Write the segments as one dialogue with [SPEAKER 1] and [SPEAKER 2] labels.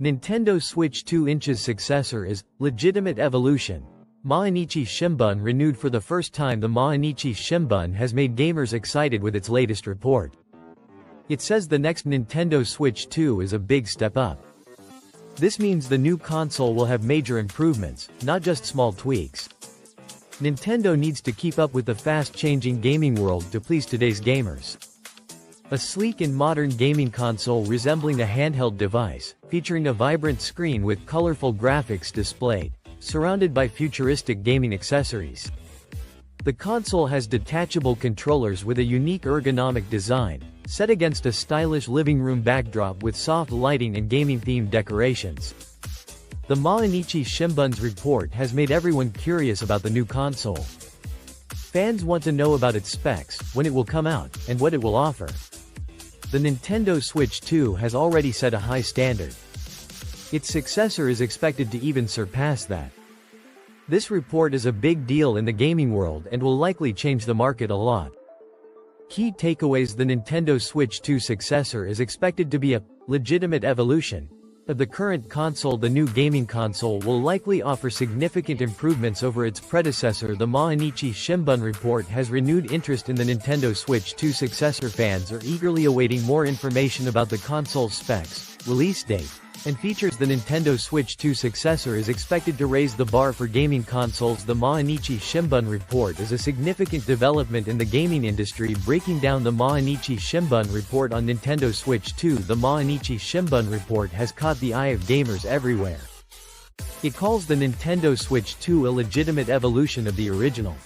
[SPEAKER 1] Nintendo Switch 2-inch's successor is legitimate evolution. Mainichi Shimbun renewed for the first time. The Mainichi Shimbun has made gamers excited with its latest report. It says the next Nintendo Switch 2 is a big step up. This means the new console will have major improvements, not just small tweaks. Nintendo needs to keep up with the fast-changing gaming world to please today's gamers. A sleek and modern gaming console resembling a handheld device, featuring a vibrant screen with colorful graphics displayed, surrounded by futuristic gaming accessories. The console has detachable controllers with a unique ergonomic design, set against a stylish living room backdrop with soft lighting and gaming-themed decorations. The Mainichi Shimbun's report has made everyone curious about the new console. Fans want to know about its specs, when it will come out, and what it will offer. The Nintendo Switch 2 has already set a high standard. Its successor is expected to even surpass that. This report is a big deal in the gaming world and will likely change the market a lot. Key takeaways: the Nintendo Switch 2 successor is expected to be a legitimate evolution of the current console. The new gaming console will likely offer significant improvements over its predecessor. The Mainichi Shimbun report has renewed interest in the Nintendo Switch 2 successor. Fans are eagerly awaiting more information about the console's specs, release date, and features. The Nintendo Switch 2 successor is expected to raise the bar for gaming consoles. The Mainichi Shimbun report is a significant development in the gaming industry. Breaking down the Mainichi Shimbun report on Nintendo Switch 2. The Mainichi Shimbun report has caught the eye of gamers everywhere. It calls the Nintendo Switch 2 a legitimate evolution of the original.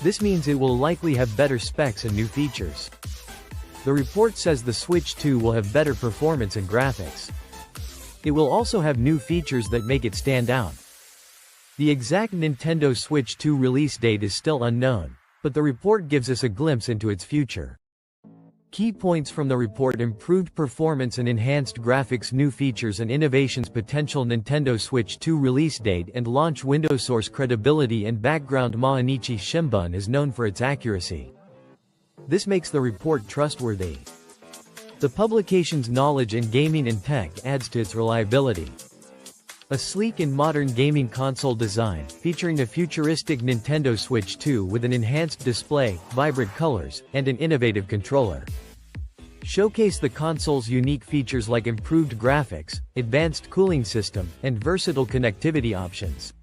[SPEAKER 1] This means it will likely have better specs and new features. The report says the Switch 2 will have better performance and graphics. It will also have new features that make it stand out. The exact Nintendo Switch 2 release date is still unknown, but the report gives us a glimpse into its future. Key points from the report: improved performance and enhanced graphics, new features and innovations, potential Nintendo Switch 2 release date and launch window, source credibility and background. Mainichi Shimbun is known for its accuracy. This makes the report trustworthy. The publication's knowledge in gaming and tech adds to its reliability. A sleek and modern gaming console design, featuring a futuristic Nintendo Switch 2 with an enhanced display, vibrant colors, and an innovative controller. Showcase the console's unique features like improved graphics, advanced cooling system, and versatile connectivity options.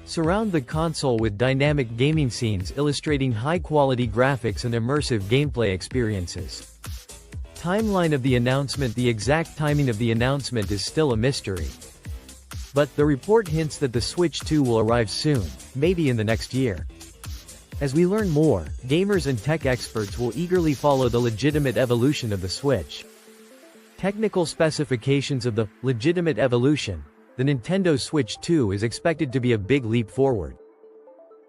[SPEAKER 1] Surround the console with dynamic gaming scenes illustrating high-quality graphics and immersive gameplay experiences. Timeline of the announcement: the exact timing of the announcement is still a mystery. But the report hints that the Switch 2 will arrive soon, maybe in the next year. As we learn more, gamers and tech experts will eagerly follow the legitimate evolution of the Switch. Technical specifications of the legitimate evolution: the Nintendo Switch 2 is expected to be a big leap forward.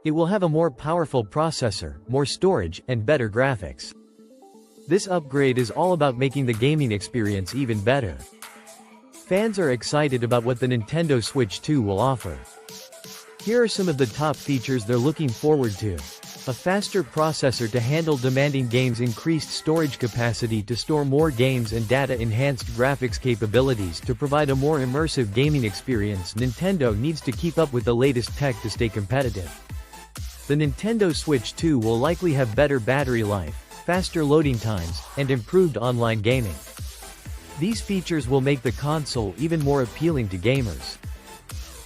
[SPEAKER 1] It will have a more powerful processor, more storage, and better graphics. This upgrade is all about making the gaming experience even better. Fans are excited about what the Nintendo Switch 2 will offer. Here are some of the top features they're looking forward to. A faster processor to handle demanding games, increased storage capacity to store more games and data, enhanced graphics capabilities to provide a more immersive gaming experience. Nintendo needs to keep up with the latest tech to stay competitive. The Nintendo Switch 2 will likely have better battery life, faster loading times, and improved online gaming. These features will make the console even more appealing to gamers.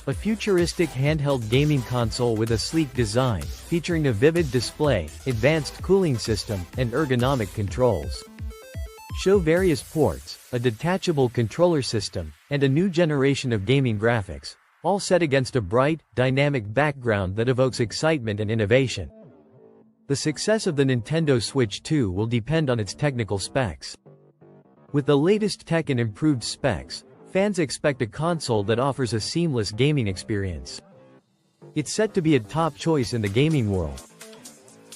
[SPEAKER 1] A futuristic handheld gaming console with a sleek design, featuring a vivid display, advanced cooling system, and ergonomic controls. Show various ports, a detachable controller system, and a new generation of gaming graphics, all set against a bright, dynamic background that evokes excitement and innovation. The success of the Nintendo Switch 2 will depend on its technical specs. With the latest tech and improved specs, fans expect a console that offers a seamless gaming experience. It's set to be a top choice in the gaming world.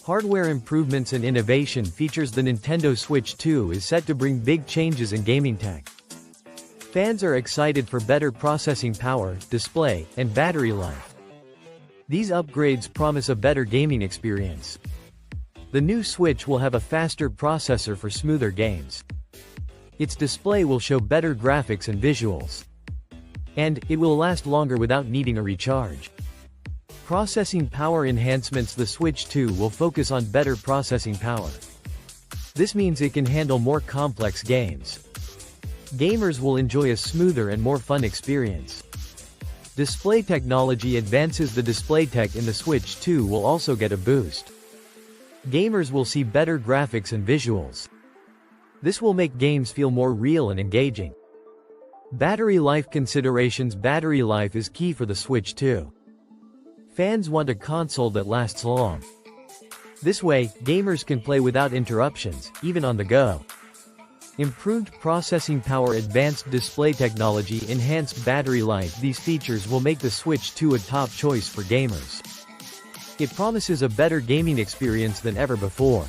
[SPEAKER 1] Hardware improvements and innovation features: the Nintendo Switch 2 is set to bring big changes in gaming tech. Fans are excited for better processing power, display, and battery life. These upgrades promise a better gaming experience. The new Switch will have a faster processor for smoother games. Its display will show better graphics and visuals. And it will last longer without needing a recharge. Processing power enhancements. The Switch 2 will focus on better processing power. This means it can handle more complex games. Gamers will enjoy a smoother and more fun experience. Display technology advances. The display tech in the Switch 2 will also get a boost. Gamers will see better graphics and visuals. This will make games feel more real and engaging. Battery life considerations. Battery life is key for the Switch 2. Fans want a console that lasts long. This way, gamers can play without interruptions, even on the go. Improved processing power. Advanced display technology. Enhanced battery life. These features will make the Switch 2 a top choice for gamers. It promises a better gaming experience than ever before.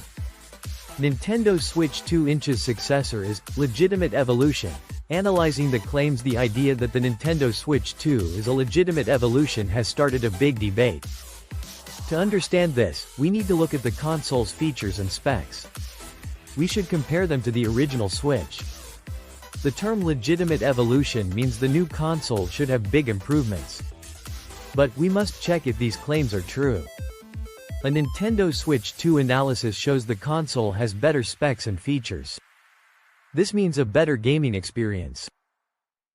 [SPEAKER 1] Nintendo Switch 2's successor is legitimate evolution. Analyzing the claims. The idea that the Nintendo Switch 2 is a legitimate evolution has started a big debate. To understand this, we need to look at the console's features and specs. We should compare them to the original Switch. The term legitimate evolution means the new console should have big improvements. But we must check if these claims are true. A Nintendo Switch 2 analysis shows the console has better specs and features. This means a better gaming experience.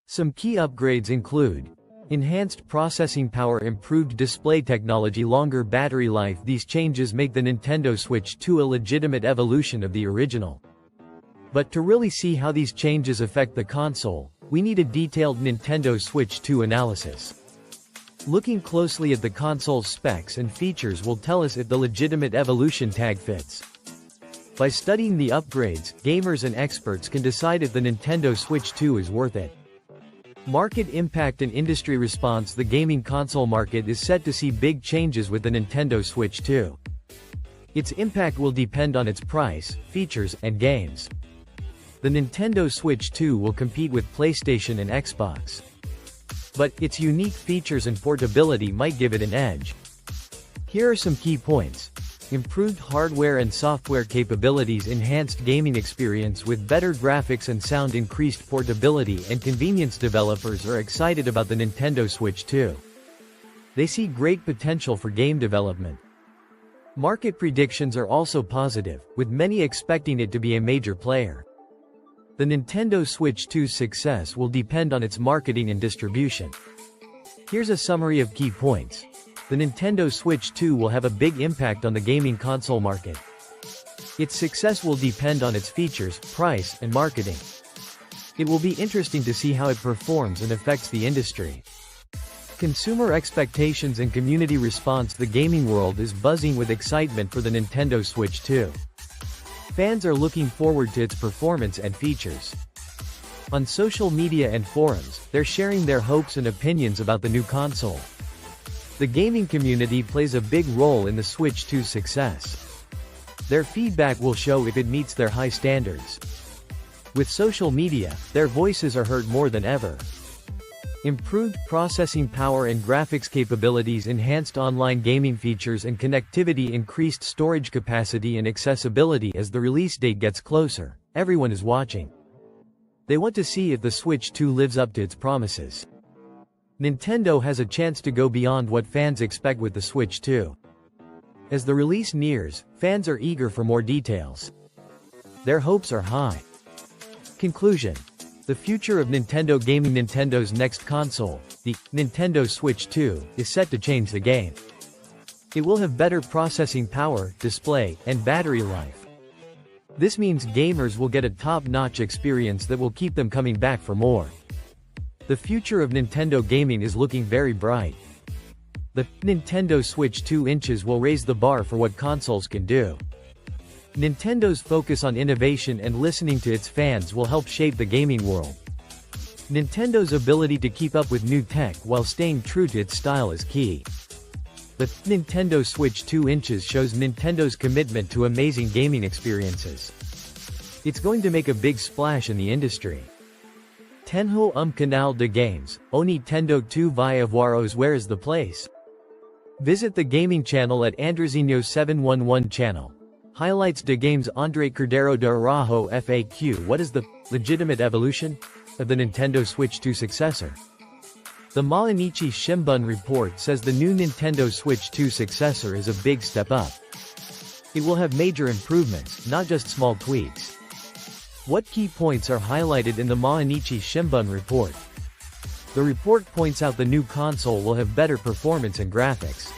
[SPEAKER 1] Some key upgrades include enhanced processing power, improved display technology, longer battery life. These changes make the Nintendo Switch 2 a legitimate evolution of the original. But to really see how these changes affect the console, we need a detailed Nintendo Switch 2 analysis. Looking closely at the console's specs and features will tell us if the legitimate evolution tag fits. By studying the upgrades, gamers and experts can decide if the Nintendo Switch 2 is worth it. Market impact and industry response. The gaming console market is set to see big changes with the Nintendo Switch 2. Its impact will depend on its price, features, and games. The Nintendo Switch 2 will compete with PlayStation and Xbox. But its unique features and portability might give it an edge. Here are some key points. Improved hardware and software capabilities. Enhanced gaming experience with better graphics and sound. Increased portability and convenience. Developers are excited about the Nintendo Switch 2. They see great potential for game development. Market predictions are also positive, with many expecting it to be a major player. The Nintendo Switch 2's success will depend on its marketing and distribution. Here's a summary of key points. The Nintendo Switch 2 will have a big impact on the gaming console market. Its success will depend on its features, price, and marketing. It will be interesting to see how it performs and affects the industry. Consumer expectations and community response. The gaming world is buzzing with excitement for the Nintendo Switch 2. Fans are looking forward to its performance and features. On social media and forums, they're sharing their hopes and opinions about the new console. The gaming community plays a big role in the Switch 2's success. Their feedback will show if it meets their high standards. With social media, their voices are heard more than ever. Improved processing power and graphics capabilities. Enhanced online gaming features and connectivity. Increased storage capacity and accessibility. As the release date gets closer, everyone is watching. They want to see if the Switch 2 lives up to its promises. Nintendo has a chance to go beyond what fans expect with the Switch 2. As the release nears, fans are eager for more details. Their hopes are high. Conclusion. The future of Nintendo gaming. Nintendo's next console, the Nintendo Switch 2, is set to change the game. It will have better processing power, display, and battery life. This means gamers will get a top-notch experience that will keep them coming back for more. The future of Nintendo gaming is looking very bright. The Nintendo Switch 2 will raise the bar for what consoles can do. Nintendo's focus on innovation and listening to its fans will help shape the gaming world. Nintendo's ability to keep up with new tech while staying true to its style is key. The Nintendo Switch 2 shows Nintendo's commitment to amazing gaming experiences. It's going to make a big splash in the industry. Tenho canal de games, o Nintendo 2 vai voaros. Where is the place? Visit the gaming channel at Andrezinho 711 channel. Highlights de games Andre Cordero de Araujo FAQ. What is the legitimate evolution of the Nintendo Switch 2 successor? The Mainichi Shimbun report says the new Nintendo Switch 2 successor is a big step up. It will have major improvements, not just small tweaks. What key points are highlighted in the Mainichi Shimbun report? The report points out the new console will have better performance and graphics.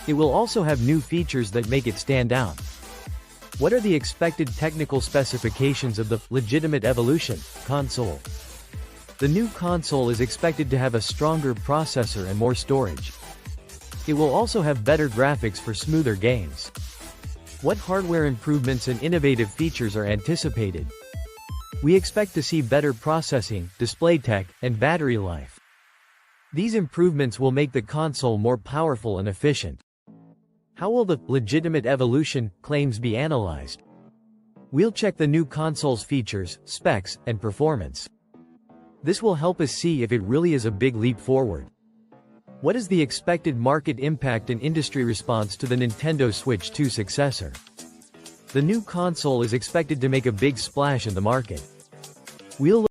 [SPEAKER 1] It will also have new features that make it stand out. What are the expected technical specifications of the legitimate evolution console? The new console is expected to have a stronger processor and more storage. It will also have better graphics for smoother games. What hardware improvements and innovative features are anticipated? We expect to see better processing, display tech, and battery life. These improvements will make the console more powerful and efficient. How will the legitimate evolution claims be analyzed? We'll check the new console's features, specs, and performance. This will help us see if it really is a big leap forward. What is the expected market impact and industry response to the Nintendo Switch 2 successor? The new console is expected to make a big splash in the market. We'll